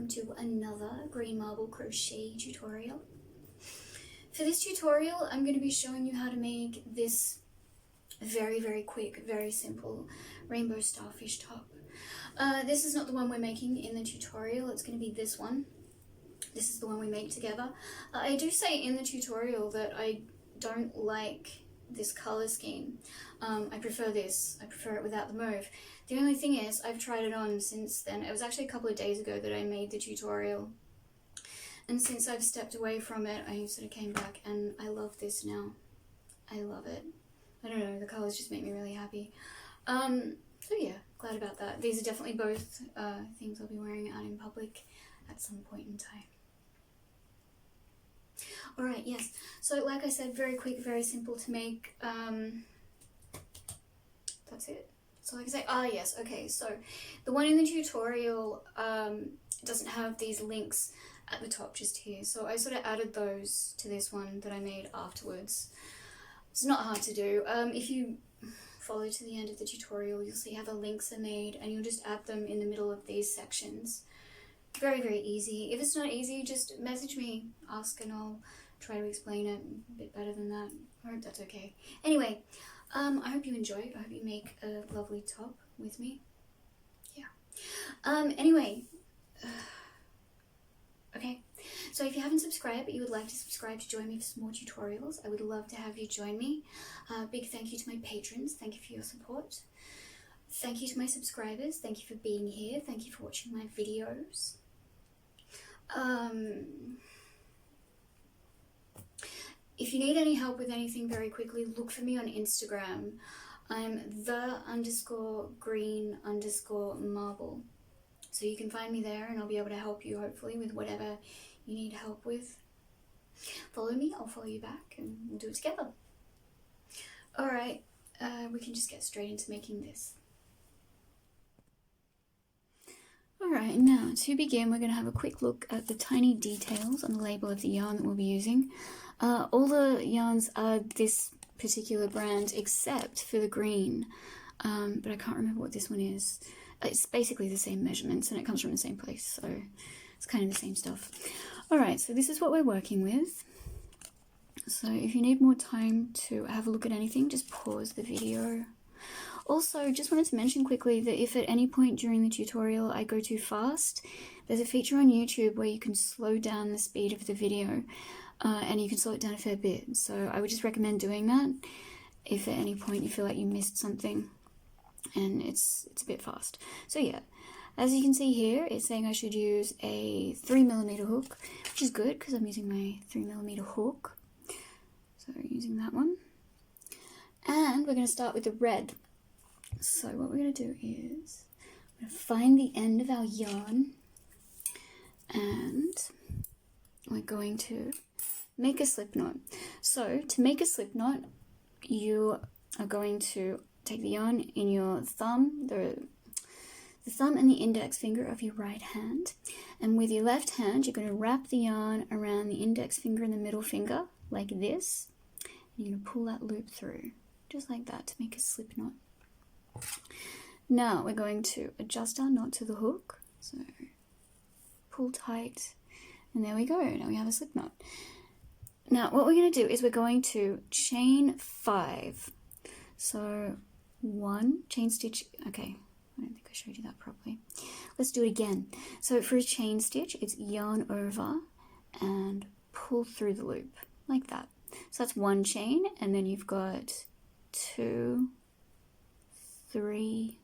to another green marble crochet tutorial. For this tutorial, I'm going to be showing you how to make this very quick, very simple rainbow starfish top. This is not the one we're making in the tutorial, it's going to be this one. This is the one we make together. I do say in the tutorial that I don't like this color scheme. I prefer this. I prefer it without the mauve. The only thing is, I've tried it on since then. It was actually a couple of days ago that I made the tutorial. And since I've stepped away from it, I sort of came back and I love this now. I love it. I don't know, the colors just make me really happy. So yeah, glad about that. These are definitely both things I'll be wearing out in public at some point in time. Alright, yes, so like I said, very quick, very simple to make. That's it. So like I say, yes, okay, so the one in the tutorial doesn't have these links at the top just here, so I sort of added those to this one that I made afterwards. It's not hard to do. If you follow to the end of the tutorial, you'll see how the links are made, and you'll just add them in the middle of these sections. Very easy. If it's not easy, just message me, ask, and I'll try to explain it a bit better than that. I hope that's okay. Anyway, I hope you enjoy. I hope you make a lovely top with me. Yeah. Anyway, okay. So if you haven't subscribed but you would like to subscribe to join me for some more tutorials, I would love to have you join me. Big thank you to my patrons. Thank you for your support. Thank you to my subscribers. Thank you for being here. Thank you for watching my videos. If you need any help with anything very quickly, look for me on Instagram. I'm the_green_marble. So you can find me there and I'll be able to help you hopefully with whatever you need help with. Follow me, I'll follow you back, and we'll do it together. Alright, we can just get straight into making this. Alright, now to begin we're going to have a quick look at the tiny details on the label of the yarn that we'll be using. All the yarns are this particular brand except for the green, but I can't remember what this one is. It's basically the same measurements and it comes from the same place, so it's kind of the same stuff. Alright, so this is what we're working with. So if you need more time to have a look at anything, just pause the video. Also, just wanted to mention quickly that if at any point during the tutorial I go too fast, there's a feature on YouTube where you can slow down the speed of the video, and you can slow it down a fair bit. So I would just recommend doing that if at any point you feel like you missed something and it's a bit fast. So yeah, as you can see here, it's saying I should use a 3mm hook, which is good because I'm using my 3mm hook. So using that one. And we're going to start with the red. So what we're going to do is we're going to find the end of our yarn and we're going to make a slip knot. So to make a slip knot, you are going to take the yarn in your thumb, the thumb and the index finger of your right hand, and with your left hand you're going to wrap the yarn around the index finger and the middle finger like this, and you're going to pull that loop through just like that to make a slip knot. Now we're going to adjust our knot to the hook, so pull tight, and there we go, now we have a slip knot. Now what we're going to do is we're going to chain 5. So 1 chain stitch, okay, I don't think I showed you that properly. Let's do it again. So for a chain stitch, it's yarn over and pull through the loop like that. So that's 1 chain, and then you've got 2, 3,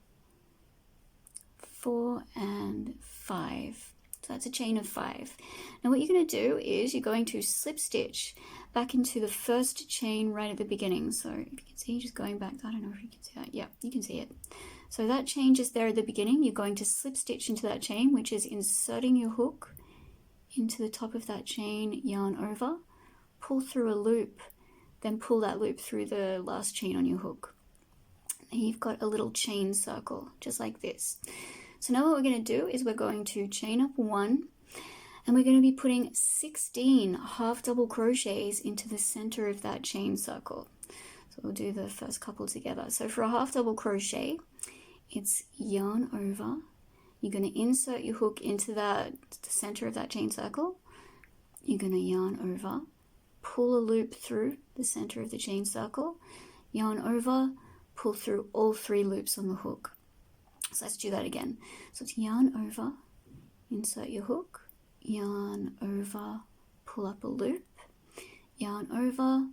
4, and 5. So that's a chain of 5. Now what you're going to do is you're going to slip stitch back into the first chain right at the beginning. So if you can see, just going back, I don't know if you can see that. Yeah, you can see it. So that chain just there at the beginning, you're going to slip stitch into that chain, which is inserting your hook into the top of that chain, yarn over, pull through a loop, then pull that loop through the last chain on your hook. And you've got a little chain circle, just like this. So now what we're going to do is we're going to chain up 1, and we're going to be putting 16 half double crochets into the center of that chain circle. So we'll do the first couple together. So for a half double crochet, it's yarn over, you're going to insert your hook into the center of that chain circle. You're going to yarn over, pull a loop through the center of the chain circle, yarn over, pull through all 3 loops on the hook. So let's do that again. So it's yarn over, insert your hook, yarn over, pull up a loop, yarn over,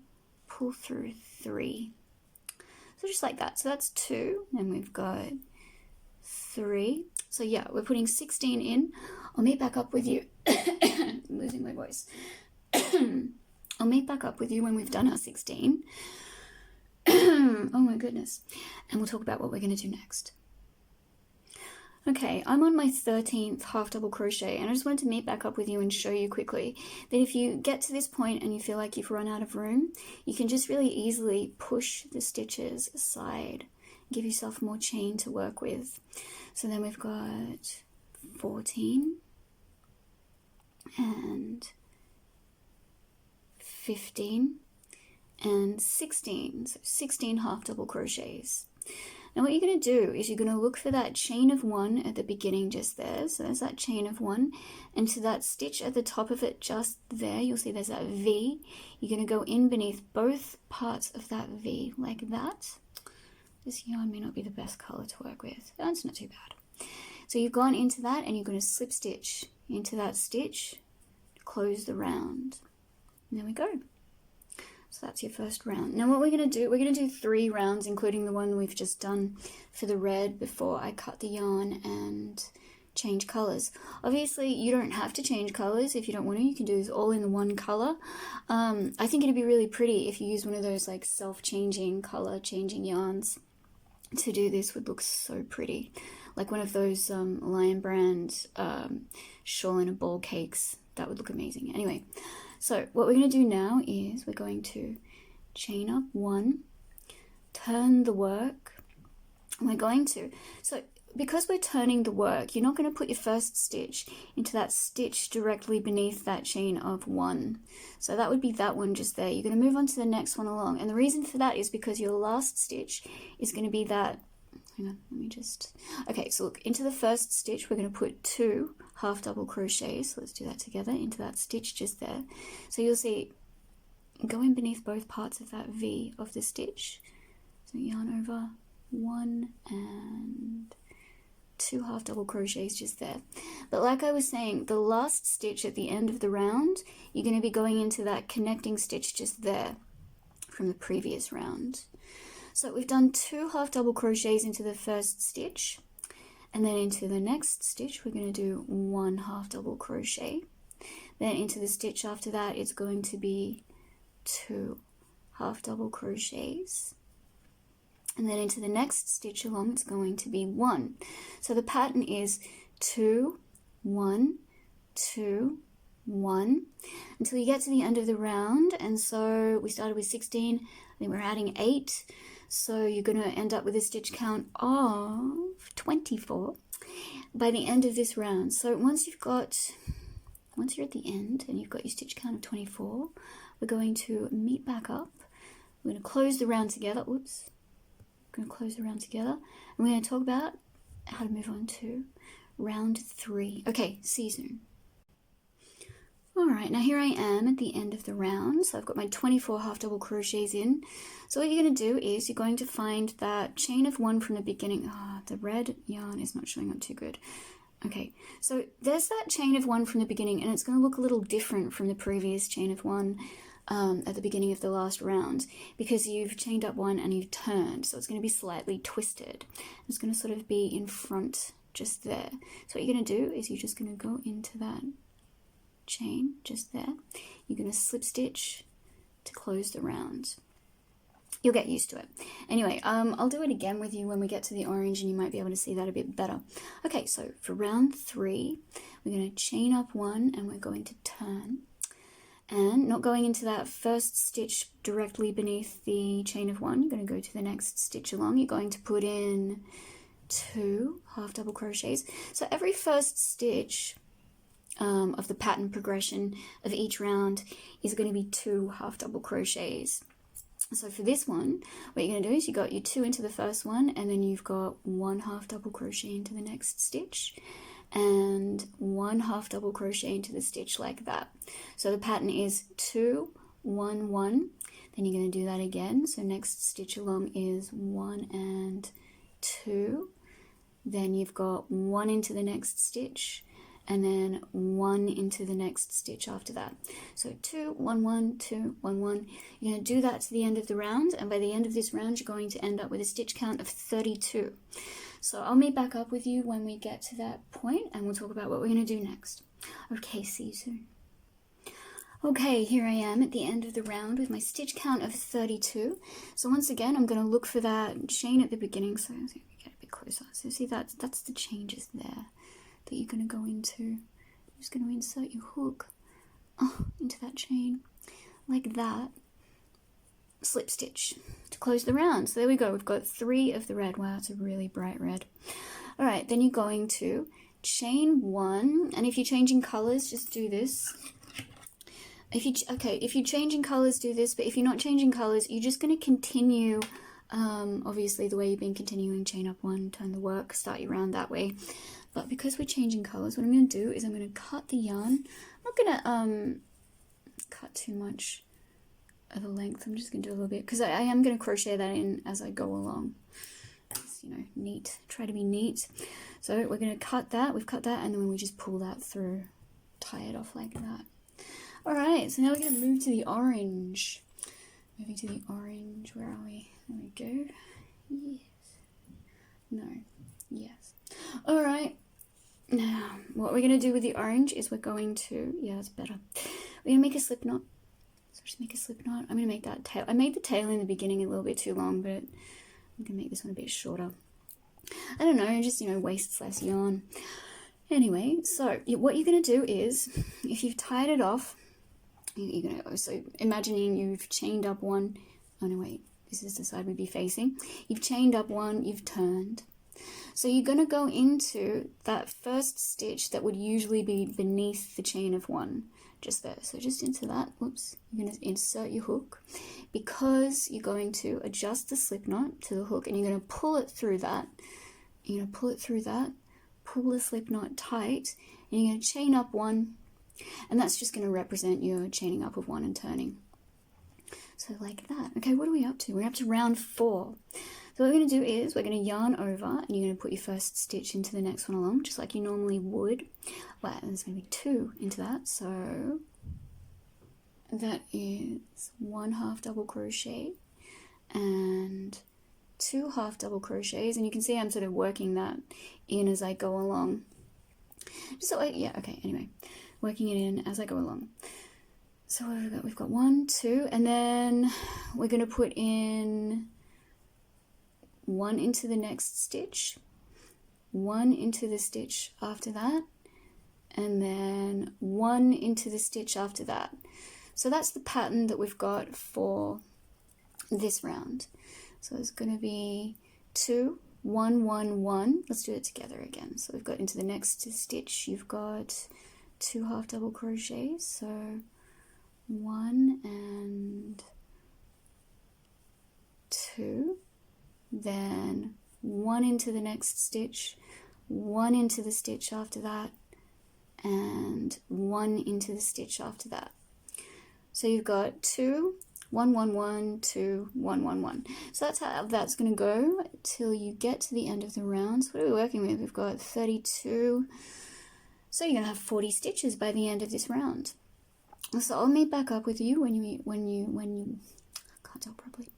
pull through 3. So just like that. So that's 2, and we've got 3. So yeah, we're putting 16 in. I'll meet back up with you. I'm losing my voice. I'll meet back up with you when we've done our 16. Oh my goodness. And we'll talk about what we're going to do next. Okay, I'm on my 13th half double crochet, and I just wanted to meet back up with you and show you quickly that if you get to this point and you feel like you've run out of room, you can just really easily push the stitches aside, give yourself more chain to work with. So then we've got 14 and 15 and 16, so 16 half double crochets. Now what you're going to do is you're going to look for that chain of 1 at the beginning just there. So there's that chain of 1, and to that stitch at the top of it just there, you'll see there's that V. You're going to go in beneath both parts of that V like that. This yarn may not be the best color to work with. That's not too bad. So you've gone into that and you're going to slip stitch into that stitch to close the round. And there we go. So that's your first round. Now what we're going to do 3 rounds, including the one we've just done for the red before I cut the yarn and change colors. Obviously you don't have to change colors if you don't want to. You can do this all in one color. I think it'd be really pretty if you use one of those like self-changing color changing yarns to do this. Would look so pretty, like one of those Lion Brand shawl in a ball cakes. That would look amazing. Anyway, so what we're going to do now is we're going to chain up 1, turn the work, and we're going to, so because we're turning the work, you're not going to put your first stitch into that stitch directly beneath that chain of 1. So that would be that one just there. You're going to move on to the next one along. And the reason for that is because your last stitch is going to be that, hang on, let me just, okay, so look, into the first stitch, we're going to put 2 half double crochets. So let's do that together into that stitch just there. So you'll see, go in beneath both parts of that V of the stitch. So yarn over 1 and 2 half double crochets just there. But like I was saying, the last stitch at the end of the round, you're going to be going into that connecting stitch just there from the previous round. So we've done 2 half double crochets into the first stitch, and then into the next stitch we're going to do 1 half double crochet. Then into the stitch after that it's going to be 2 half double crochets. And then into the next stitch along, it's going to be 1. So the pattern is 2, 1, 2, 1, until you get to the end of the round. And so we started with 16, then we're adding 8. So you're going to end up with a stitch count of 24 by the end of this round. So once you're at the end and you've got your stitch count of 24, we're going to meet back up. We're going to close the round together. Oops. Going to close the round together, and we're going to talk about how to move on to round 3. Okay, see you soon. Alright, now here I am at the end of the round, so I've got my 24 half double crochets in. So what you're going to do is you're going to find that chain of 1 from the beginning. The red yarn is not showing up too good. Okay, so there's that chain of 1 from the beginning, and it's going to look a little different from the previous chain of 1 at the beginning of the last round, because you've chained up 1 and you've turned, so it's going to be slightly twisted. It's going to sort of be in front just there. So what you're going to do is you're just going to go into that chain just there. You're going to slip stitch to close the round. You'll get used to it. Anyway, I'll do it again with you when we get to the orange, and you might be able to see that a bit better. Okay, so for round 3, we're going to chain up 1 and we're going to turn. And not going into that first stitch directly beneath the chain of 1, you're going to go to the next stitch along. You're going to put in 2 half double crochets. So every first stitch of the pattern progression of each round is going to be 2 half double crochets. So for this one, what you're going to do is you got your 2 into the first one, and then you've got 1 half double crochet into the next stitch, and 1 half double crochet into the stitch like that. So the pattern is 2, 1, 1. Then you're going to do that again. So next stitch along is 1 and 2. Then you've got 1 into the next stitch, and then 1 into the next stitch after that. So 2, 1, 1, 2, 1, 1. You're going to do that to the end of the round, and by the end of this round you're going to end up with a stitch count of 32. So I'll meet back up with you when we get to that point, and we'll talk about what we're going to do next. Okay, see you soon. Okay, here I am at the end of the round with my stitch count of 32. So once again, I'm going to look for that chain at the beginning. So get a bit closer. So see that's the changes there that you're going to go into. You're just going to insert your hook into that chain like that. Slip stitch to close the round. So there we go. We've got 3 of the red. Wow, it's a really bright red. All right, then you're going to chain 1, and if you're changing colors, just do this. If you're changing colors, do this, but if you're not changing colors, you're just going to continue, obviously the way you've been continuing, chain up 1, turn the work, start your round that way. But because we're changing colors, what I'm going to do is I'm going to cut the yarn. I'm not going to cut too much of the length. I'm just going to do a little bit, because I am going to crochet that in as I go along. It's, neat. Try to be neat. So we're going to cut that. We've cut that, and then we just pull that through, tie it off like that. All right, so now we're going to move to the orange. Moving to the orange. Where are we? There we go. Yes. No. Yes. All right. Now, what we're going to do with the orange is we're going to, yeah, that's better. We're going to make a slip knot. So just make a slip knot. I'm going to make that tail. I made the tail in the beginning a little bit too long, but I'm going to make this one a bit shorter. I don't know, just, wastes less yarn. Anyway, so what you're going to do is, if you've tied it off, you're going to, so imagining you've chained up 1, oh no wait, this is the side we'd be facing. You've chained up 1, you've turned. So you're going to go into that first stitch that would usually be beneath the chain of 1, just there. So just into that, whoops, you're going to insert your hook, because you're going to adjust the slip knot to the hook, and you're going to pull it through that. You're going to pull it through that, pull the slip knot tight, and you're going to chain up 1, and that's just going to represent your chaining up of 1 and turning. So like that. Okay, what are we up to? We're up to round 4. So what we're going to do is we're going to yarn over, and you're going to put your first stitch into the next one along, just like you normally would. Well, there's maybe 2 into that, so that is 1 half double crochet and 2 half double crochets, and you can see I'm sort of working that in as I go along. So yeah, okay, anyway, working it in as I go along. So what have we got? We've got 1, 2, and then we're going to put in 1 into the next stitch, 1 into the stitch after that, and then 1 into the stitch after that. So that's the pattern that we've got for this round. So it's going to be 2, 1, 1, 1. Let's do it together again. So we've got into the next stitch, you've got 2 half double crochets, so 1 and 2, then 1 into the next stitch, 1 into the stitch after that, and 1 into the stitch after that. So you've got 2, 1, 1, 1, 2, 1, 1, 1. So that's how that's going to go till you get to the end of the round. So what are we working with? We've got 32. So you're going to have 40 stitches by the end of this round. So I'll meet back up with you when you can't tell properly.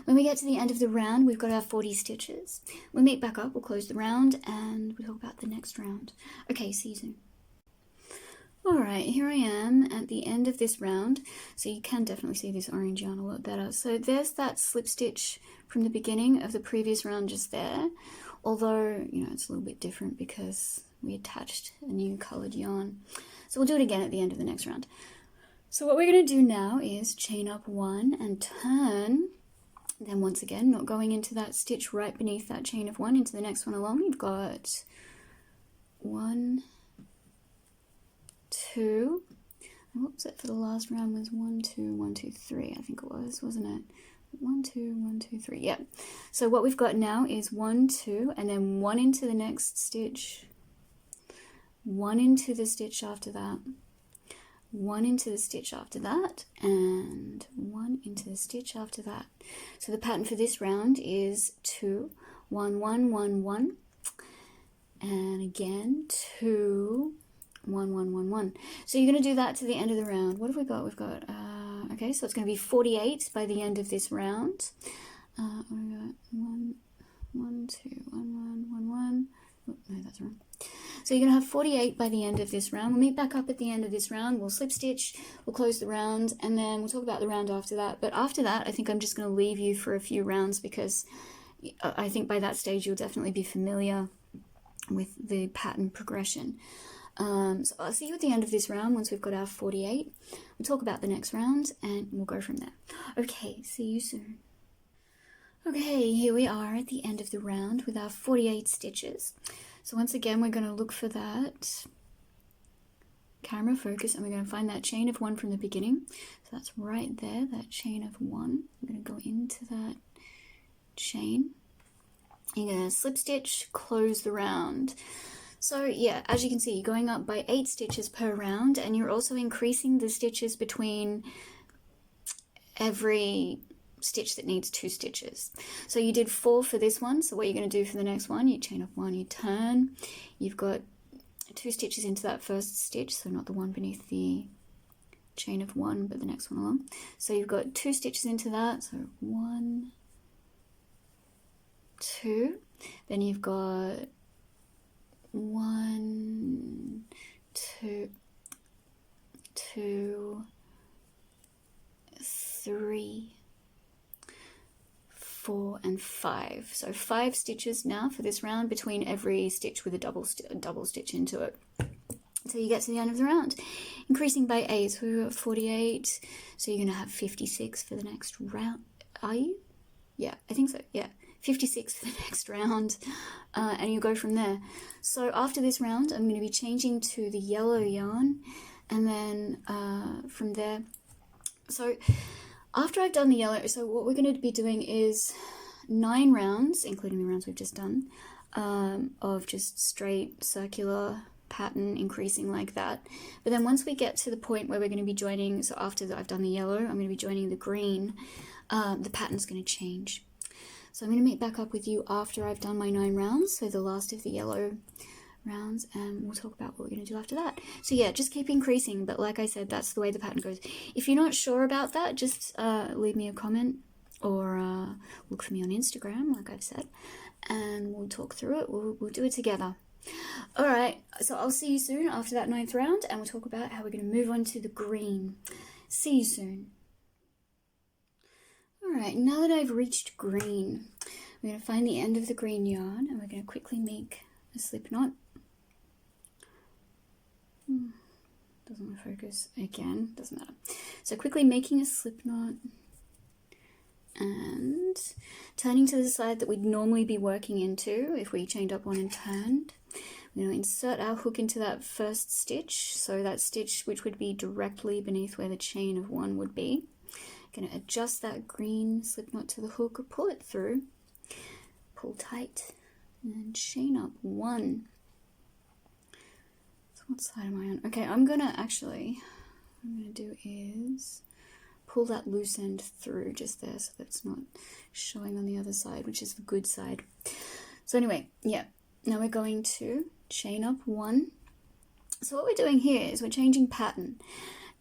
When we get to the end of the round, we've got our 40 stitches. We'll meet back up, we'll close the round, and we'll talk about the next round. Okay, see you soon. Alright, here I am at the end of this round. So you can definitely see this orange yarn a lot better. So there's that slip stitch from the beginning of the previous round just there. Although, it's a little bit different because we attached a new coloured yarn. So we'll do it again at the end of the next round. So what we're going to do now is chain up 1 and turn. Then once again, not going into that stitch right beneath that chain of 1 into the next one along. You've got 1, 2, and what was it for the last round was 1, 2, 1, 2, 3, I think it was, wasn't it? 1, 2, 1, 2, 3. Yeah. So what we've got now is 1, 2, and then 1 into the next stitch, 1 into the stitch after that, 1 into the stitch after that, and 1 into the stitch after that. So the pattern for this round is 2, 1, 1, 1, 1, and again 2, 1, 1, 1, 1. So you're going to do that to the end of the round. What have we got? We've got okay, so it's going to be 48 by the end of this round. We got 1, 1, 2, 1, 1, 1, 1. Oh, no, that's wrong. So you're going to have 48 by the end of this round. We'll meet back up at the end of this round. We'll slip stitch, we'll close the round, and then we'll talk about the round after that. But after that, I think I'm just going to leave you for a few rounds because I think by that stage you'll definitely be familiar with the pattern progression. So I'll see you at the end of this round once we've got our 48. We'll talk about the next round and we'll go from there. Okay, see you soon. Okay, here we are at the end of the round with our 48 stitches. So once again, we're going to look for that camera focus and we're going to find that chain of 1 from the beginning. So that's right there, that chain of 1. I'm going to go into that chain. You're going to slip stitch, close the round. So yeah, as you can see, you're going up by 8 stitches per round, and you're also increasing the stitches between every stitch that needs 2 stitches. So you did 4 for this one, so what you're going to do for the next one, you chain up 1, you turn, you've got 2 stitches into that first stitch, so not the one beneath the chain of 1, but the next one along. So you've got 2 stitches into that, so 1, 2, then you've got 1, 2, 2, 3, 4, and 5. So 5 stitches now for this round between every stitch with a double stitch into it. So you get to the end of the round, increasing by 8. So we've got 48. So you're going to have 56 for the next round. Are you? Yeah, I think so. Yeah. 56 for the next round, and you go from there. So after this round, I'm going to be changing to the yellow yarn, and then from there, so after I've done the yellow, so what we're going to be doing is 9 rounds, including the rounds we've just done, of just straight circular pattern increasing like that. But then once we get to the point where we're going to be joining, so after I've done the yellow, I'm going to be joining the green, the pattern's going to change. So I'm going to meet back up with you after I've done my 9 rounds, so the last of the yellow rounds, and we'll talk about what we're going to do after that. So yeah, just keep increasing, but like I said, that's the way the pattern goes. If you're not sure about that, just leave me a comment or look for me on Instagram, like I've said, and we'll talk through it. We'll do it together. Alright, so I'll see you soon after that 9th round, and we'll talk about how we're going to move on to the green. See you soon. Alright, now that I've reached green, we're going to find the end of the green yarn and we're going to quickly make a slip knot. Doesn't want to focus again, doesn't matter. So quickly making a slip knot and turning to the side that we'd normally be working into if we chained up 1 and turned. We're going to insert our hook into that first stitch, so that stitch which would be directly beneath where the chain of 1 would be. Going to adjust that green slip knot to the hook, or pull it through, pull tight, and then chain up 1. So what side am I on? Okay, what I'm going to do is pull that loose end through just there so that it's not showing on the other side, which is the good side. So anyway, yeah, now we're going to chain up 1. So what we're doing here is we're changing pattern.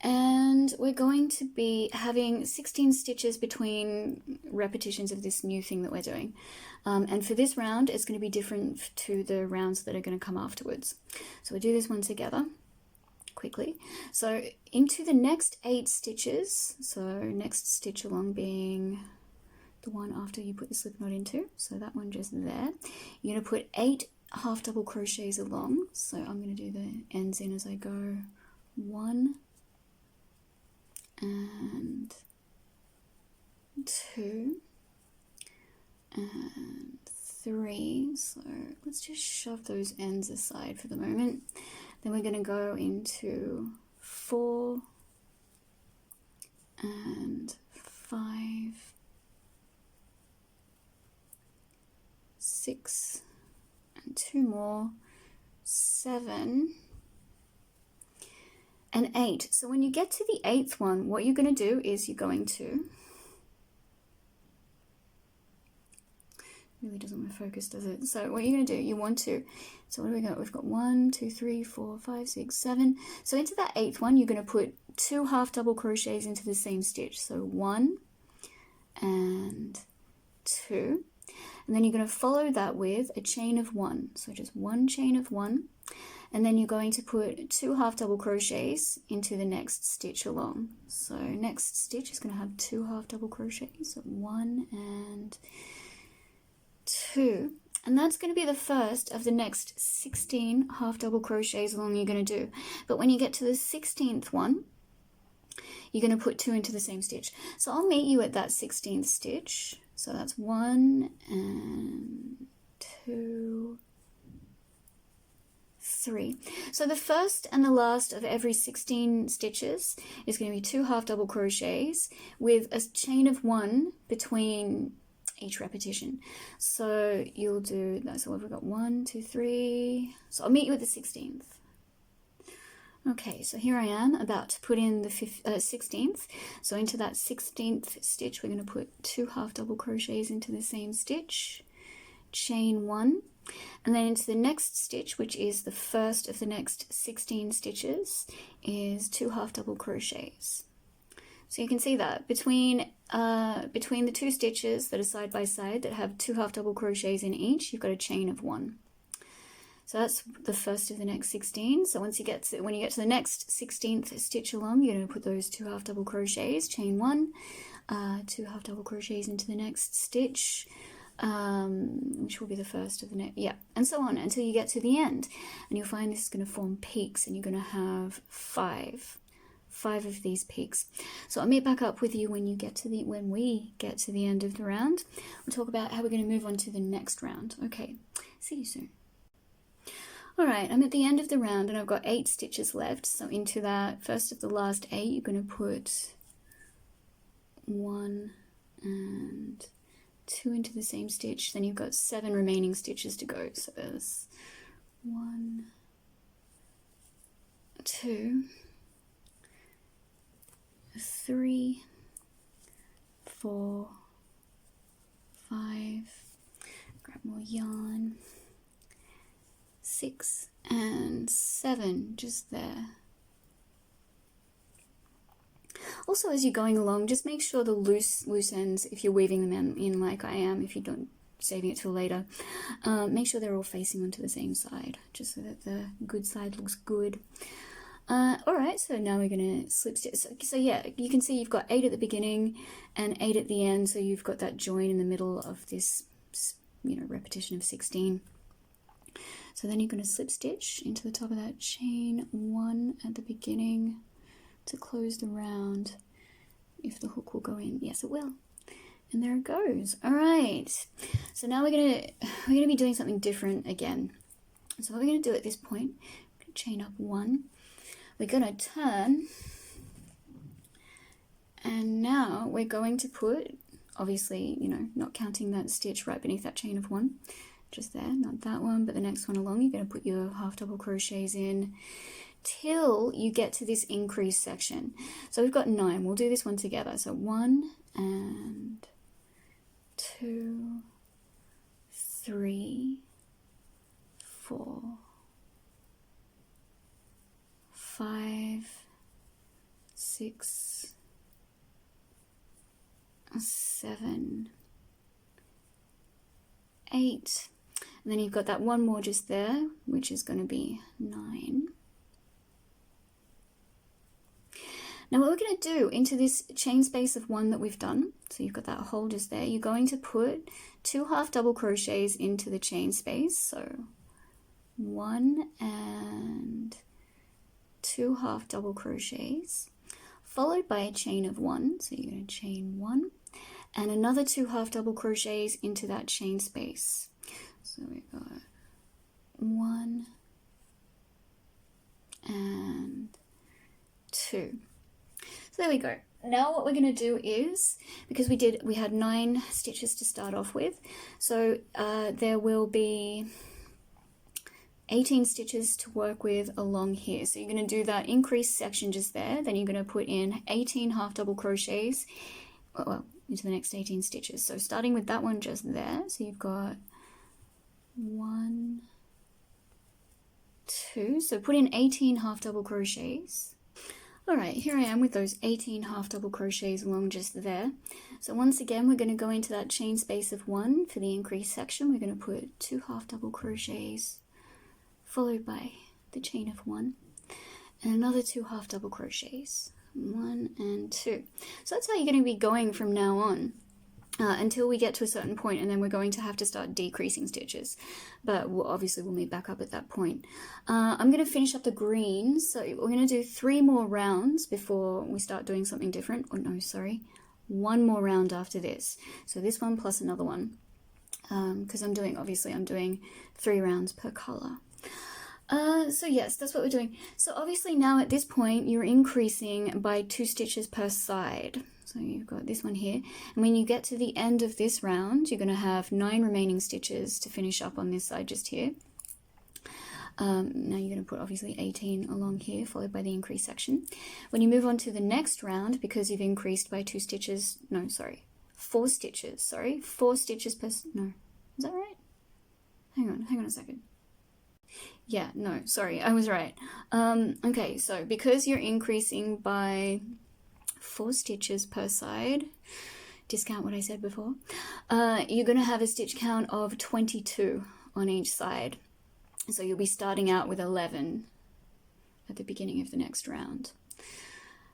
And we're going to be having 16 stitches between repetitions of this new thing that we're doing. And for this round, it's going to be different to the rounds that are going to come afterwards. So we'll do this one together quickly. So into the next 8 stitches, so next stitch along being the one after you put the slip knot into, so that one just there, you're going to put 8 half double crochets along. So I'm going to do the ends in as I go. 1, and 2 and 3. So let's just shove those ends aside for the moment. Then we're going to go into 4 and 5 6, and 2 more, 7, and 8. So when you get to the 8th one, what you're going to do is you're going to, really doesn't want to focus, does it? So what you're going to do, you want to, so what do we got? We've got 1, 2, 3, 4, 5, 6, 7. So into that 8th one, you're going to put 2 half double crochets into the same stitch. So 1 and 2. And then you're going to follow that with a chain of 1. So just 1 chain of 1. And then you're going to put 2 half double crochets into the next stitch along. So next stitch is going to have 2 half double crochets. So 1 and 2. And that's going to be the first of the next 16 half double crochets along you're going to do. But when you get to the 16th one, you're going to put 2 into the same stitch. So I'll meet you at that 16th stitch. So that's 1 and 2, 3. So the first and the last of every 16 stitches is going to be 2 half double crochets with a chain of 1 between each repetition. So you'll do that. So we've got 1, 2, 3. So I'll meet you at the 16th. Okay, so here I am about to put in the 16th. So into that 16th stitch, we're going to put 2 half double crochets into the same stitch, chain 1, and then into the next stitch, which is the first of the next 16 stitches, is 2 half double crochets. So you can see that between the 2 stitches that are side by side that have 2 half double crochets in each, you've got a chain of 1. So that's the first of the next 16. So when you get to the next 16th stitch along, you're going to put those 2 half double crochets, chain 1, 2 half double crochets into the next stitch, which will be the first of the next, yeah, and so on until you get to the end. And you'll find this is going to form peaks, and you're going to have 5 of these peaks. So I'll meet back up with you when we get to the end of the round. We'll talk about how we're going to move on to the next round. Okay, see you soon. Alright, I'm at the end of the round and I've got 8 stitches left. So into that first of the last 8, you're going to put 1 and 2 into the same stitch. Then you've got 7 remaining stitches to go. So there's 1, 2, 3, 4, 5, grab more yarn, 6 and 7 just there. Also, as you're going along, just make sure the loose ends, if you're weaving them in like I am, if you don't saving it till later, make sure they're all facing onto the same side, just so that the good side looks good. Alright, so now we're going to slip stitch. So yeah, you can see you've got 8 at the beginning and 8 at the end, so you've got that join in the middle of this, repetition of 16. So then you're going to slip stitch into the top of that chain 1 at the beginning to close the round. If the hook will go in, yes it will. And there it goes. Alright, so now we're gonna be doing something different again. So what we're going to do at this point, we're going to chain up 1. We're going to turn, and now we're going to put, obviously, not counting that stitch right beneath that chain of 1, just there, not that one, but the next one along, you're going to put your half double crochets in till you get to this increase section. So we've got 9. We'll do this one together. So 1 and 2, 3, 4, 5, 6, 7, 8, and then you've got that one more just there, which is going to be 9. Now what we're going to do into this chain space of 1 that we've done, so you've got that hole just there, you're going to put 2 half double crochets into the chain space, so 1 and 2 half double crochets, followed by a chain of 1, so you're going to chain 1, and another 2 half double crochets into that chain space. So we've got 1 and 2. So there we go. now what we're going to do is, because we had 9 stitches to start off with, so there will be 18 stitches to work with along here. So you're going to do that increased section just there, then you're going to put in 18 half double crochets, well, into the next 18 stitches. So starting with that one just there, so you've got 1, 2, so put in 18 half double crochets. Alright, here I am with those 18 half double crochets along just there. So once again, we're going to go into that chain space of 1 for the increased section. We're going to put 2 half double crochets followed by the chain of 1 and another 2 half double crochets, 1 and 2. So that's how you're going to be going from now on. Until we get to a certain point, and then we're going to have to start decreasing stitches, but obviously we'll meet back up at that point. I'm going to finish up the green, so we're going to do 3 more rounds before we start doing something different. Oh no, sorry, 1 more round after this. So this one plus another one, because I'm doing 3 rounds per color. So yes, that's what we're doing. So obviously now at this point you're increasing by 2 stitches per side. So you've got this one here, and when you get to the end of this round, you're going to have 9 remaining stitches to finish up on this side just here. Now you're going to put obviously 18 along here, followed by the increased section. When you move on to the next round, because you've increased by 4 stitches, sorry, 4 stitches per, no, is that right? Hang on a second. Yeah, no, sorry, I was right. Okay, so because you're increasing by 4 stitches per side, discount what I said before, you're going to have a stitch count of 22 on each side. So you'll be starting out with 11 at the beginning of the next round.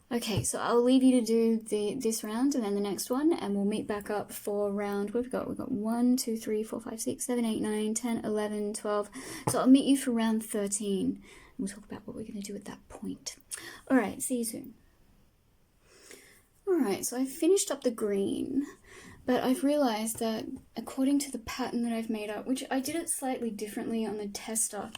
Okay, so I'll leave you to do this round and then the next one, and we'll meet back up for round, what have we got? We've got 1, 2, 3, 4, 5, 6, 7, 8, 9, 10, 11, 12. So I'll meet you for round 13, and we'll talk about what we're going to do at that point. All right, see you soon. Alright, so I've finished up the green, but I've realised that according to the pattern that I've made up, which I did it slightly differently on the tester,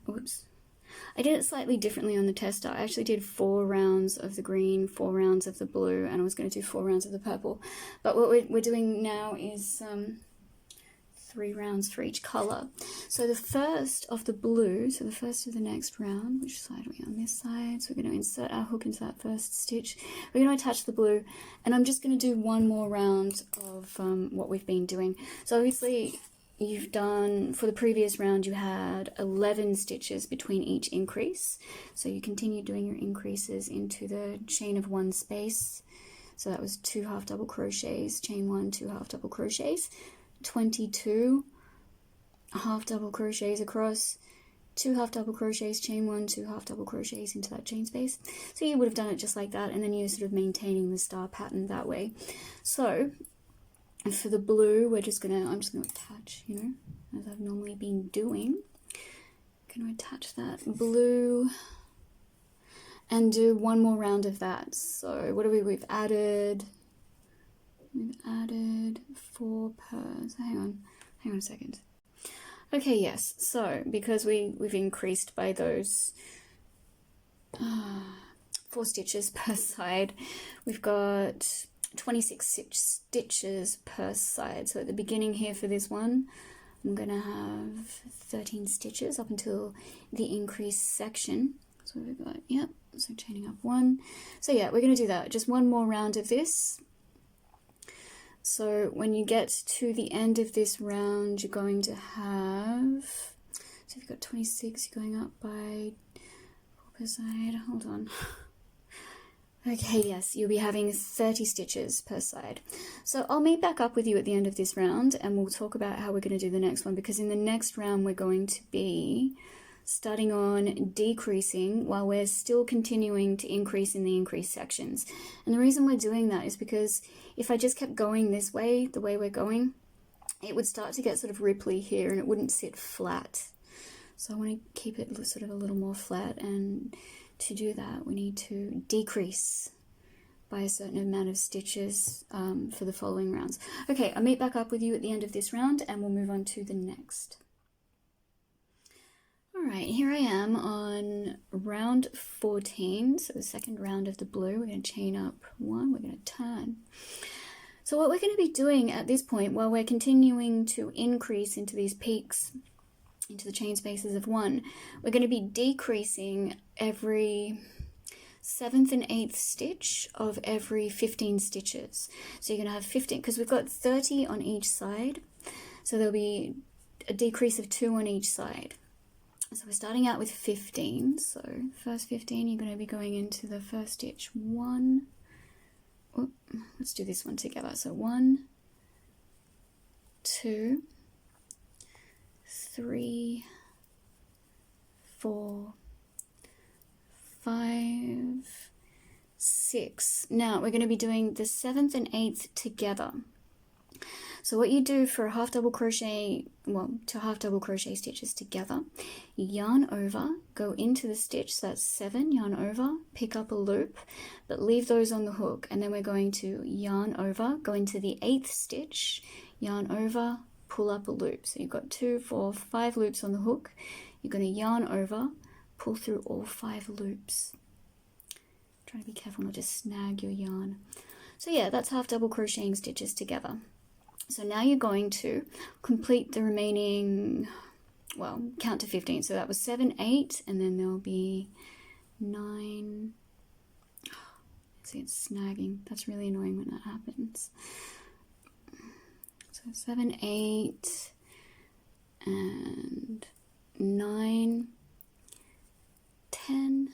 I did it slightly differently on the tester. I actually did 4 rounds of the green, 4 rounds of the blue, and I was going to do 4 rounds of the purple. But what we're doing now is 3 rounds for each colour. So the first of the blue, so the first of the next round, which side are we on? This side. So we're going to insert our hook into that first stitch. We're going to attach the blue, and I'm just going to do 1 more round of what we've been doing. So obviously you've done, for the previous round you had 11 stitches between each increase. So you continue doing your increases into the chain of 1 space. So that was 2 half double crochets, chain 1, 2 half double crochets. 22 half double crochets across, 2 half double crochets, chain 1, 2 half double crochets into that chain space. So you would have done it just like that, and then you're sort of maintaining the star pattern that way. So for the blue, I'm just gonna attach, as I've normally been doing. I'm gonna attach that blue and do 1 more round of that. So what we've added 4 pairs. Hang on a second. Okay, yes, so because we've increased by those 4 stitches per side, we've got 26 stitches per side. So at the beginning here for this one, I'm gonna have 13 stitches up until the increased section. So we've got, so chaining up 1. So yeah, we're gonna do that, just 1 more round of this. So when you get to the end of this round, you're going to have, so if you've got 26, you're going up by 4 per side, hold on. Okay, yes, you'll be having 30 stitches per side. So I'll meet back up with you at the end of this round, and we'll talk about how we're going to do the next one, because in the next round we're going to be starting on decreasing while we're still continuing to increase in the increased sections. And the reason we're doing that is because if I just kept going this way, the way we're going, it would start to get sort of ripply here and it wouldn't sit flat. So I want to keep it sort of a little more flat, and to do that we need to decrease by a certain amount of stitches for the following rounds. Okay, I'll meet back up with you at the end of this round and we'll move on to the next. Alright, here I am on round 14, so the second round of the blue. We're going to chain up one, we're going to turn. So what we're going to be doing at this point, while we're continuing to increase into these peaks, into the chain spaces of one, we're going to be decreasing every 7th and 8th stitch of every 15 stitches. So you're going to have 15, because we've got 30 on each side, so there'll be a decrease of 2 on each side. So we're starting out with 15, so first 15 you're going to be going into the first stitch 1, let's do this one together, so 1, 2, 3, 4, 5, 6. Now we're going to be doing the 7th and 8th together. So what you do for a half double crochet, well, 2 half double crochet stitches together, you yarn over, go into the stitch, so that's 7, yarn over, pick up a loop, but leave those on the hook, and then we're going to yarn over, go into the 8th stitch, yarn over, pull up a loop. So you've got 2, 4, 5 loops on the hook, you're going to yarn over, pull through all 5 loops. Try to be careful not to snag your yarn. So yeah, that's half double crocheting stitches together. So now you're going to complete the remaining, well, count to 15. So that was 7, 8, and then there'll be 9. See, it's snagging. That's really annoying when that happens. So 7, 8, and 9, 10,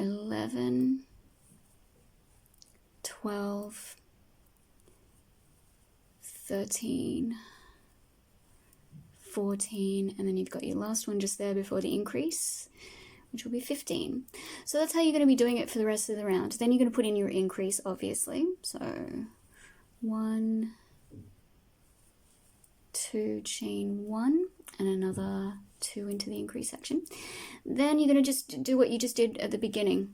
11, 12, 13, 14, and then you've got your last one just there before the increase, which will be 15. So that's how you're going to be doing it for the rest of the round. Then you're going to put in your increase, obviously. So 1, 2, chain 1, and another 2 into the increase section. Then you're going to just do what you just did at the beginning.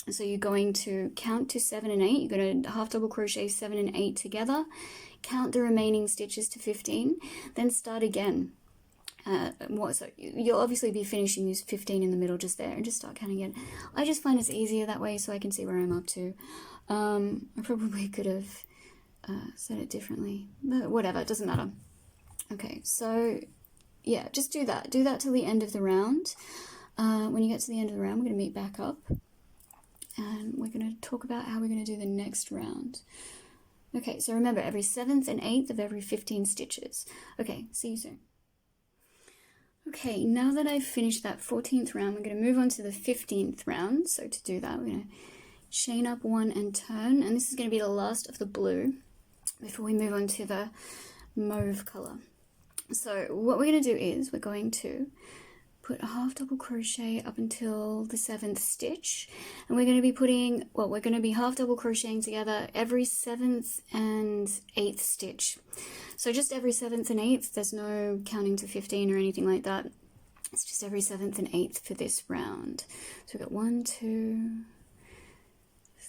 So you're going to count to 7 and 8. You're going to half double crochet 7 and 8 together, count the remaining stitches to 15, then start again. So you'll obviously be finishing this 15 in the middle just there, and just start counting again. I just find it's easier that way so I can see where I'm up to. I probably could have said it differently, but whatever, it doesn't matter. Okay, so yeah, just do that. Do that till the end of the round. When you get to the end of the round, we're going to meet back up, and we're going to talk about how we're going to do the next round. Okay, so remember, every 7th and 8th of every 15 stitches. Okay, see you soon. Okay, now that I've finished that 14th round, we're going to move on to the 15th round. So to do that, we're going to chain up 1 and turn, and this is going to be the last of the blue before we move on to the mauve color. So what we're going to do is we're going to put a half double crochet up until the 7th stitch, and we're going to be putting, well, we're going to be half double crocheting together every 7th and 8th stitch. So just every 7th and 8th, there's no counting to 15 or anything like that. It's just every 7th and 8th for this round. So we've got 1, 2,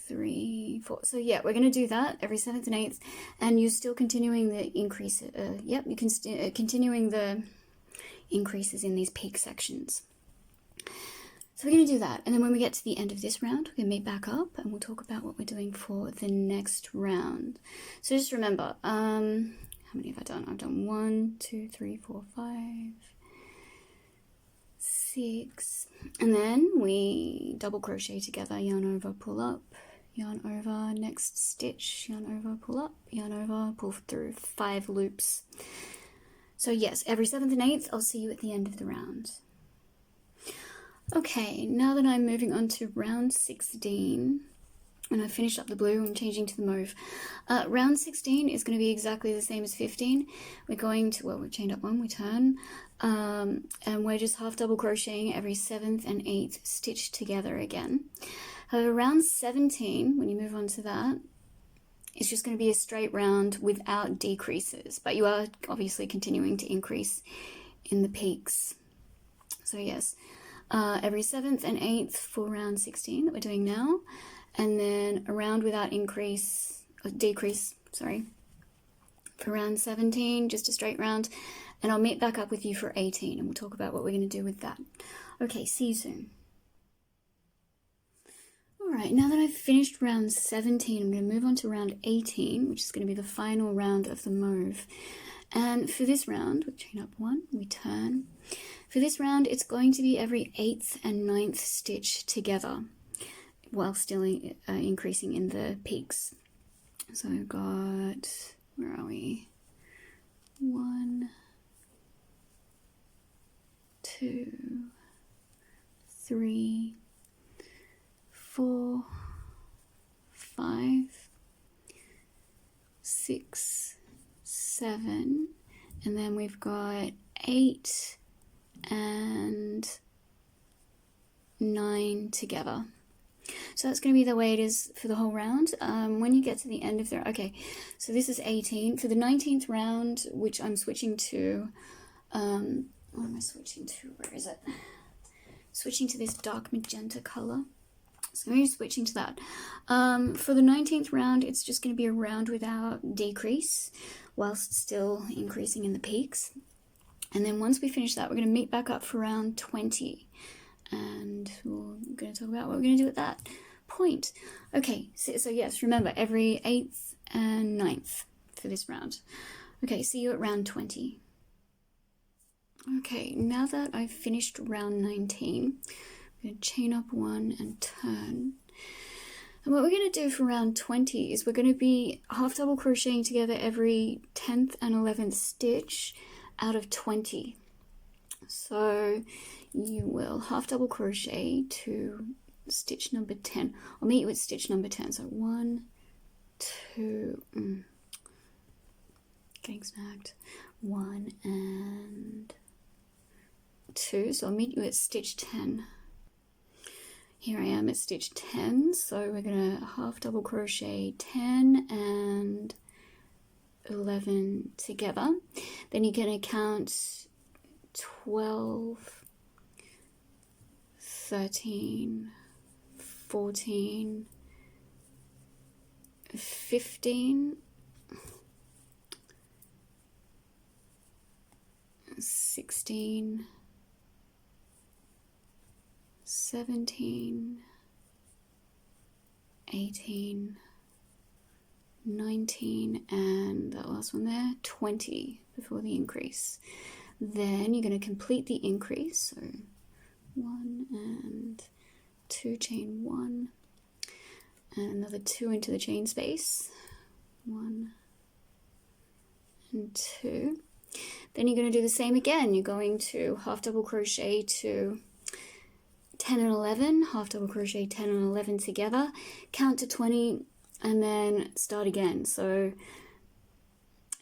3, 4. So yeah, we're going to do that every 7th and 8th, and you're still continuing the increase. Yep, you can continuing the increases in these peak sections. So we're going to do that, and then when we get to the end of this round, we're going to meet back up and we'll talk about what we're doing for the next round. So just remember, how many have I done? I've done 1, 2, 3, 4, 5, 6, and then we double crochet together, yarn over, pull up, yarn over, next stitch, yarn over, pull up, yarn over, pull through 5 loops. So yes, every 7th and 8th, I'll see you at the end of the round. Okay, now that I'm moving on to round 16, and I've finished up the blue, I'm changing to the mauve. Round 16 is going to be exactly the same as 15. We're going to, well, we've chained up 1, we turn, and we're just half double crocheting every 7th and 8th stitch together again. However, round 17, when you move on to that, it's just going to be a straight round without decreases, but you are obviously continuing to increase in the peaks. So yes, every 7th and 8th for round 16 that we're doing now, and then a round without decrease, sorry, for round 17, just a straight round, And I'll meet back up with you for 18 and we'll talk about what we're going to do with that. Okay, see you soon. Alright, now that I've finished round 17, I'm going to move on to round 18, which is going to be the final round of the mauve. And for this round, we chain up 1, we turn. For this round, it's going to be every 8th and 9th stitch together, while still increasing in the peaks. So I've got, where are we? 1, 2, 3, 4, 5, 6, 7, and then we've got 8 and 9 together. So that's going to be the way it is for the whole round. When you get to the end of the... Okay, so this is 18. For the 19th round, which I'm switching to... what am I switching to? Where is it? Switching to this dark magenta colour. So I'm switching to that. For the 19th round, it's just going to be a round without decrease, whilst still increasing in the peaks. And then once we finish that, we're going to meet back up for round 20. And we're going to talk about what we're going to do at that point. Okay, so yes, remember, every 8th and 9th for this round. Okay, see you at round 20. Okay, now that I've finished round 19, I'm going to chain up 1 and turn. And what we're going to do for round 20 is we're going to be half double crocheting together every 10th and 11th stitch out of 20. So you will half double crochet to stitch number 10. I'll meet you at stitch number 10. So 1, 2, getting snagged, 1 and 2. So I'll meet you at stitch 10. Here I am at stitch 10, so we're going to half double crochet 10 and 11 together. Then you're going to count 12, 13, 14, 15, 16, 17, 18, 19, and that last one there, 20 before the increase. Then you're going to complete the increase, so 1 and 2, chain 1, and another 2 into the chain space, 1 and 2. Then you're going to do the same again. You're going to half double crochet to 10 and 11, half double crochet 10 and 11 together, count to 20, and then start again. So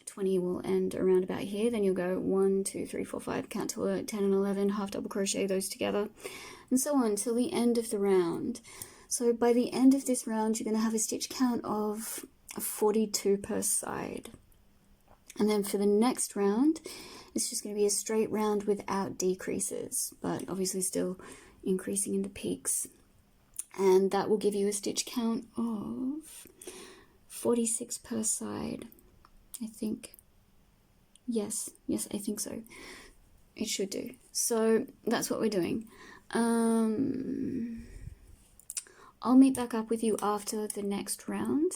20 will end around about here. Then you'll go 1, 2, 3, 4, 5, count to 10 and 11, half double crochet those together, and so on till the end of the round. So by the end of this round, you're going to have a stitch count of 42 per side. And then for the next round, it's just going to be a straight round without decreases, but obviously still increasing in the peaks. And that will give you a stitch count of 46 per side, I think. Yes, I think so. It should do. So that's what we're doing. I'll meet back up with you after the next round.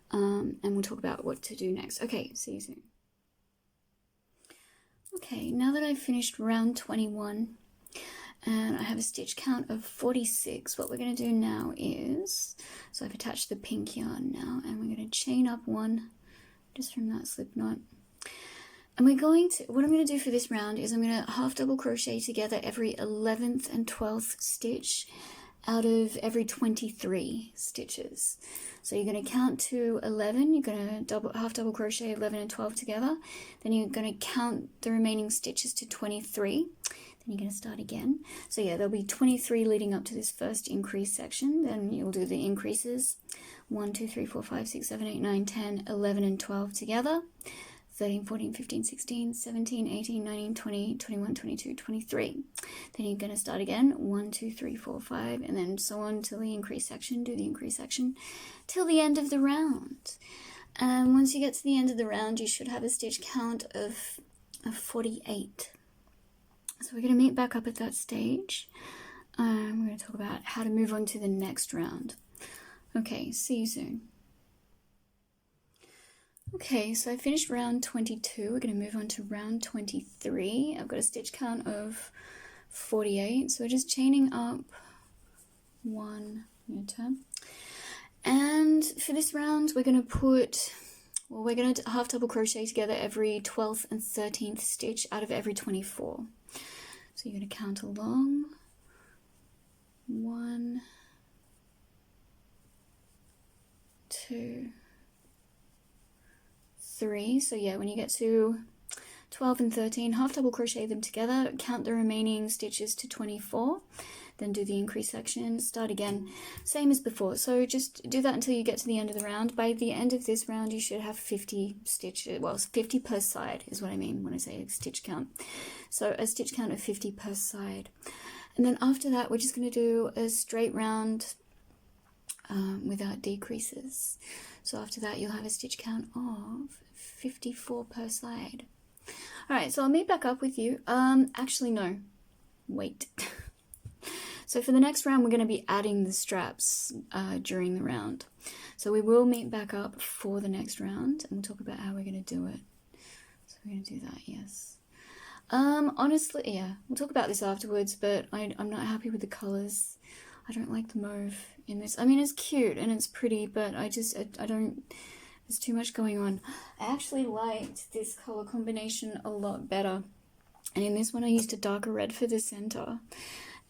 And we'll talk about what to do next. Okay, see you soon. Okay, now that I've finished round 21 and I have a stitch count of 46, what we're going to do now is, so I've attached the pink yarn now, and we're going to chain up 1 just from that slip knot. And we're going to, what I'm going to do for this round is I'm going to half double crochet together every 11th and 12th stitch out of every 23 stitches. So you're going to count to 11, you're going to half double crochet 11 and 12 together, then you're going to count the remaining stitches to 23, then you're going to start again. So yeah, there'll be 23 leading up to this first increase section, then you'll do the increases 1, 2, 3, 4, 5, 6, 7, 8, 9, 10, 11 and 12 together, 13, 14, 15, 16, 17, 18, 19, 20, 21, 22, 23. Then you're going to start again, 1, 2, 3, 4, 5, and then so on till the increase section, do the increase section, till the end of the round. And once you get to the end of the round, you should have a stitch count of of 48. So we're going to meet back up at that stage. We're going to talk about how to move on to the next round. Okay, see you soon. Okay, so I finished round 22. We're going to move on to round 23. I've got a stitch count of 48. So we're just chaining up one, turn. And for this round, we're going to half double crochet together every 12th and 13th stitch out of every 24. So you're going to count along. 1, 2, 3. So yeah, when you get to 12 and 13, half double crochet them together, count the remaining stitches to 24, then do the increase section, start again, same as before. So just do that until you get to the end of the round. By the end of this round, you should have 50 stitches, well, 50 per side is what I mean when I say a stitch count. So a stitch count of 50 per side. And then after that, we're just going to do a straight round without decreases. So after that, you'll have a stitch count of 54 per side. All right, so I'll meet back up with you. Actually, no, wait. So for the next round, we're going to be adding the straps during the round. So we will meet back up for the next round, and we'll talk about how we're going to do it. So we're going to do that, yes. Honestly, yeah, we'll talk about this afterwards, but I'm not happy with the colors. I don't like the mauve in this. I mean, it's cute and it's pretty, but I don't, there's too much going on. I actually liked this color combination a lot better. And in this one, I used a darker red for the center.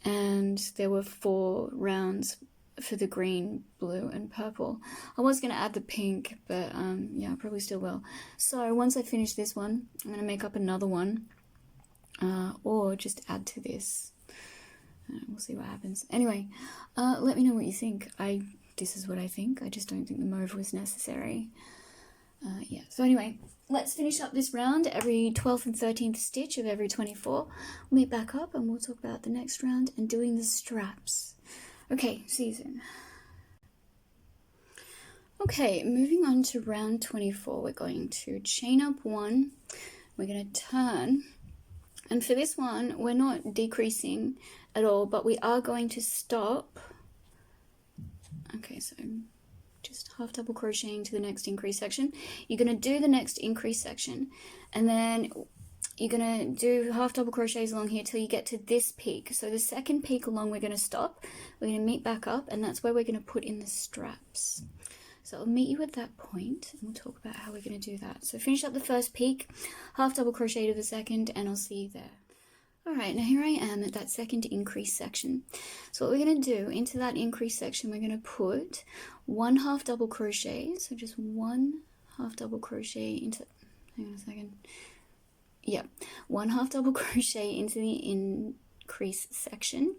And there were 4 rounds for the green, blue, and purple. I was going to add the pink, but yeah, I probably still will. So once I finish this one, I'm going to make up another one, or just add to this. We'll see what happens. Anyway, let me know what you think. This is what I think. I just don't think the mauve was necessary. Yeah, so anyway, let's finish up this round. Every 12th and 13th stitch of every 24. We'll meet back up and we'll talk about the next round and doing the straps. Okay, see you soon. Okay, moving on to round 24. We're going to chain up 1. We're going to turn. And for this one, we're not decreasing at all, but we are going to stop. Okay, so just half double crocheting to the next increase section. You're going to do the next increase section, and then you're going to do half double crochets along here till you get to this peak. So the second peak along, we're going to stop. We're going to meet back up, and that's where we're going to put in the straps. So I'll meet you at that point, and we'll talk about how we're going to do that. So finish up the first peak, half double crochet to the second, and I'll see you there. Alright, now here I am at that second increase section. So what we're going to do, into that increase section, we're going to put 1 half double crochet. So just 1 half double crochet into, hang on a second. Yeah, 1 half double crochet into the increase section.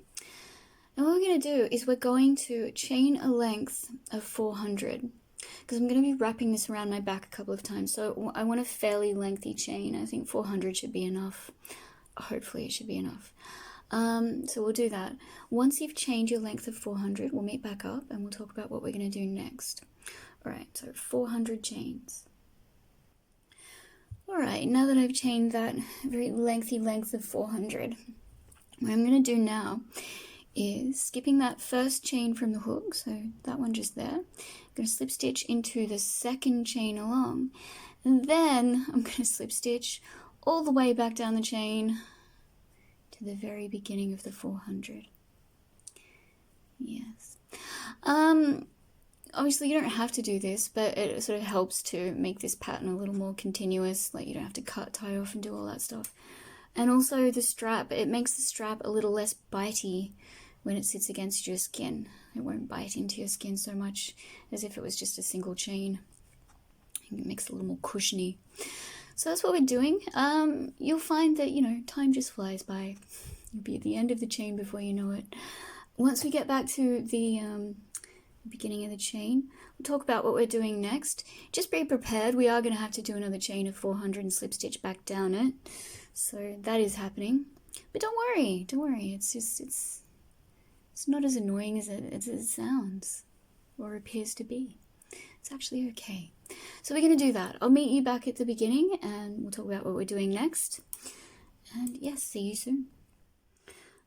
And what we're going to do is we're going to chain a length of 400. Because I'm going to be wrapping this around my back a couple of times. So I want a fairly lengthy chain. I think 400 should be enough. Hopefully it should be enough. So we'll do that. Once you've chained your length of 400, we'll meet back up and we'll talk about what we're going to do next. Alright, so 400 chains. Alright, now that I've chained that very lengthy length of 400, what I'm going to do now is skipping that first chain from the hook, so that one just there. I'm going to slip stitch into the second chain along, and then I'm going to slip stitch all the way back down the chain to the very beginning of the 400. Yes. Obviously you don't have to do this, but it sort of helps to make this pattern a little more continuous, like you don't have to cut, tie off and do all that stuff. And also the strap, it makes the strap a little less bitey when it sits against your skin. It won't bite into your skin so much as if it was just a single chain. It makes it a little more cushiony. So that's what we're doing. You'll find that, you know, time just flies by. You'll be at the end of the chain before you know it. Once we get back to the beginning of the chain, we'll talk about what we're doing next. Just be prepared. We are going to have to do another chain of 400 and slip stitch back down it. So that is happening. But don't worry. It's just, it's not as annoying as it sounds or appears to be. It's actually okay. So we're going to do that. I'll meet you back at the beginning and we'll talk about what we're doing next. And yes, see you soon.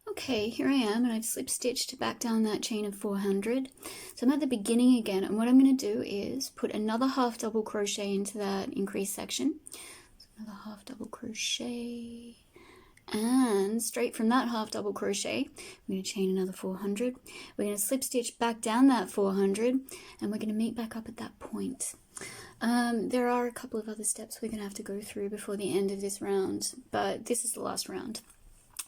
Okay, here I am, and I've slip stitched back down that chain of 400. So I'm at the beginning again, and what I'm going to do is put another half double crochet into that increased section. So another half double crochet, and straight from that half double crochet, I'm going to chain another 400. We're going to slip stitch back down that 400, and we're going to meet back up at that point. There are a couple of other steps we're going to have to go through before the end of this round, but this is the last round.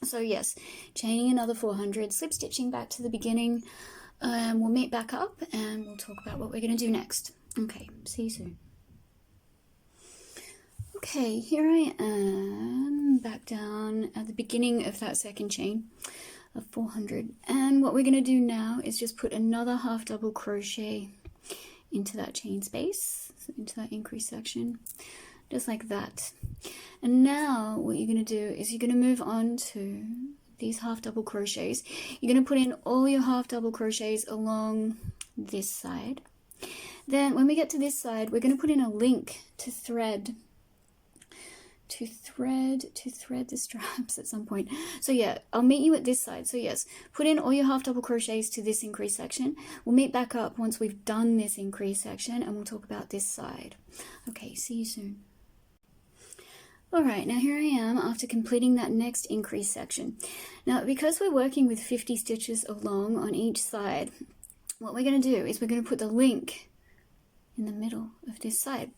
So yes, chaining another 400, slip stitching back to the beginning, we'll meet back up and we'll talk about what we're going to do next. Okay, see you soon. Okay, here I am back down at the beginning of that second chain of 400, and what we're going to do now is just put another half double crochet into that chain space, so into that increase section, just like that. And now what you're going to do is you're going to move on to these half double crochets. You're going to put in all your half double crochets along this side. Then when we get to this side, we're going to put in a link to thread the straps at some point. So yeah, I'll meet you at this side. So yes, put in all your half double crochets to this increase section. We'll meet back up once we've done this increase section and we'll talk about this side. Okay, see you soon. Alright, now here I am after completing that next increase section. Now because we're working with 50 stitches along on each side, what we're going to do is we're going to put the link in the middle of this side.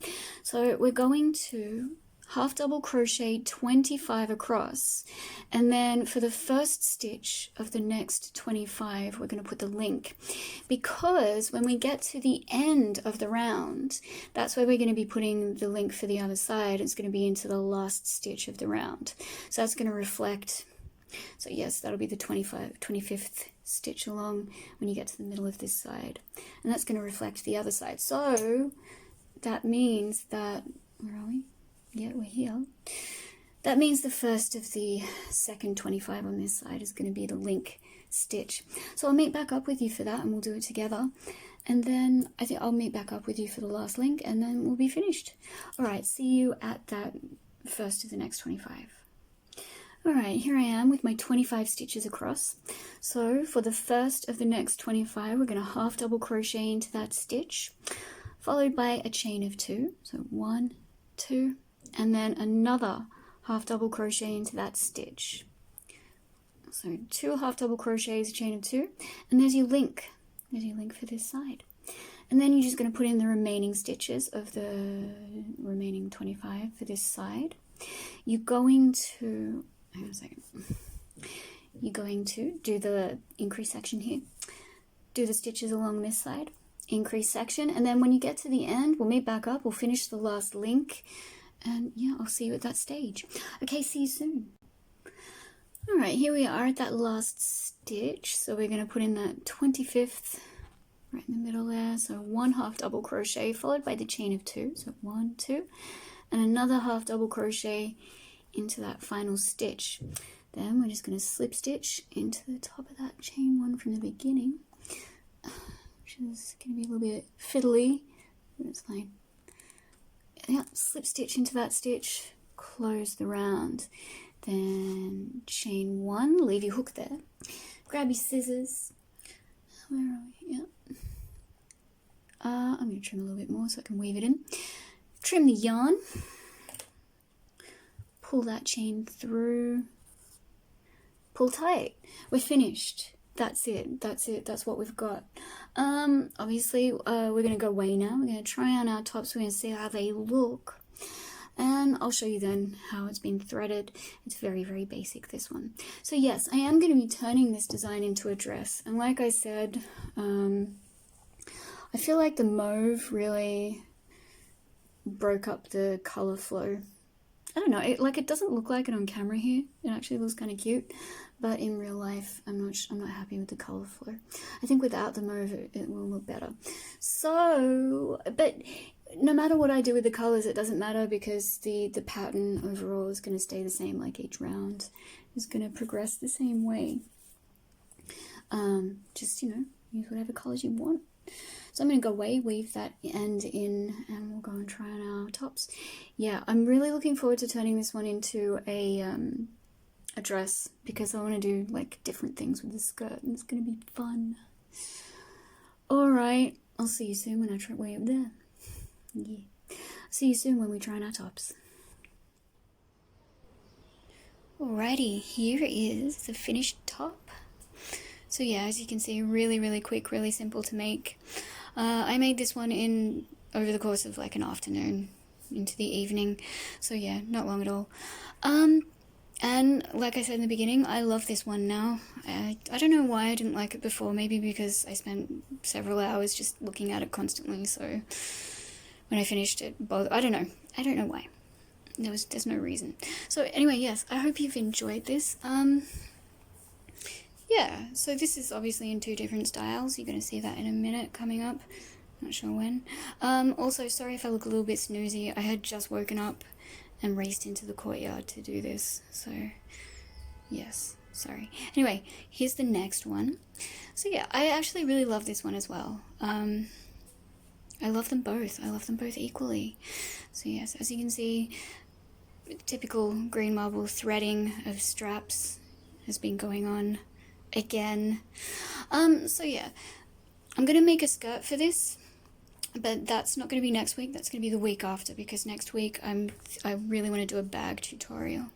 So we're going to half double crochet 25 across, and then for the first stitch of the next 25 we're going to put the link, because when we get to the end of the round, that's where we're going to be putting the link for the other side. It's going to be into the last stitch of the round, so that's going to reflect. So yes, that'll be the 25th stitch along when you get to the middle of this side, and that's going to reflect the other side. So that means that, where are we? Yeah, we're here. That means the first of the second 25 on this side is going to be the link stitch. So I'll meet back up with you for that and we'll do it together. And then I think I'll meet back up with you for the last link and then we'll be finished. Alright, see you at that first of the next 25. Alright, here I am with my 25 stitches across. So for the first of the next 25, we're going to half double crochet into that stitch, followed by a chain of 2. So 1, 2, and then another half double crochet into that stitch. So 2 half double crochets, a chain of 2, and there's your link. There's your link for this side. And then you're just going to put in the remaining stitches of the remaining 25 for this side. You're going to, hang on a second. You're going to do the increase section here. Do the stitches along this side, increase section, and then when you get to the end, we'll meet back up, we'll finish the last link. And yeah, I'll see you at that stage. Okay, see you soon. Alright, here we are at that last stitch. So we're going to put in that 25th right in the middle there. So 1 half double crochet followed by the chain of 2. So 1, 2, and another half double crochet into that final stitch. Then we're just going to slip stitch into the top of that chain 1 from the beginning, which is going to be a little bit fiddly, but it's fine. Yeah, slip stitch into that stitch, close the round, then chain 1, leave your hook there, grab your scissors, where are we? Yeah. I'm going to trim a little bit more so I can weave it in, trim the yarn, pull that chain through, pull tight, we're finished. That's it, that's what we've got. Obviously, we're going to go away now. We're going to try on our tops, we're going to see how they look. And I'll show you then how it's been threaded. It's very, very basic, this one. So yes, I am going to be turning this design into a dress. And like I said, I feel like the mauve really broke up the colour flow. I don't know, it doesn't look like it on camera here. It actually looks kind of cute, but in real life, I'm not happy with the colour flow. I think without the mauve, it will look better. So, but no matter what I do with the colours, it doesn't matter because the pattern overall is going to stay the same. Like each round is going to progress the same way. Just, you know, use whatever colours you want. So I'm going to go away, weave that end in, and we'll go and try on our tops. Yeah, I'm really looking forward to turning this one into a dress, because I want to do like different things with the skirt, and it's going to be fun. Alright, I'll see you soon when I try way up there. Yeah. See you soon when we try on our tops. Alrighty, here is the finished top. So yeah, as you can see, really quick, really simple to make. I made this one in over the course of like an afternoon into the evening, so yeah, not long at all. And like I said in the beginning, I love this one now. I don't know why I didn't like it before, maybe because I spent several hours just looking at it constantly, so when I finished it, I don't know why. There's no reason. So anyway, yes, I hope you've enjoyed this. Yeah, so this is obviously in 2 different styles. You're going to see that in a minute coming up. Not sure when. Also, sorry if I look a little bit snoozy. I had just woken up and raced into the courtyard to do this. So, yes, sorry. Anyway, here's the next one. So yeah, I actually really love this one as well. I love them both. I love them both equally. So yes, as you can see, typical green marble threading of straps has been going on again. So yeah, I'm gonna make a skirt for this, but that's not gonna be next week, that's gonna be the week after, because next week I really want to do a bag tutorial.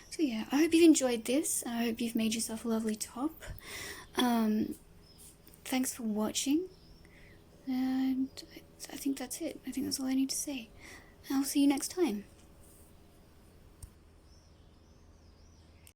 So yeah, I hope you've enjoyed this. I hope you've made yourself a lovely top. Thanks for watching, and I think that's it. I think that's all I need to say. I'll see you next time.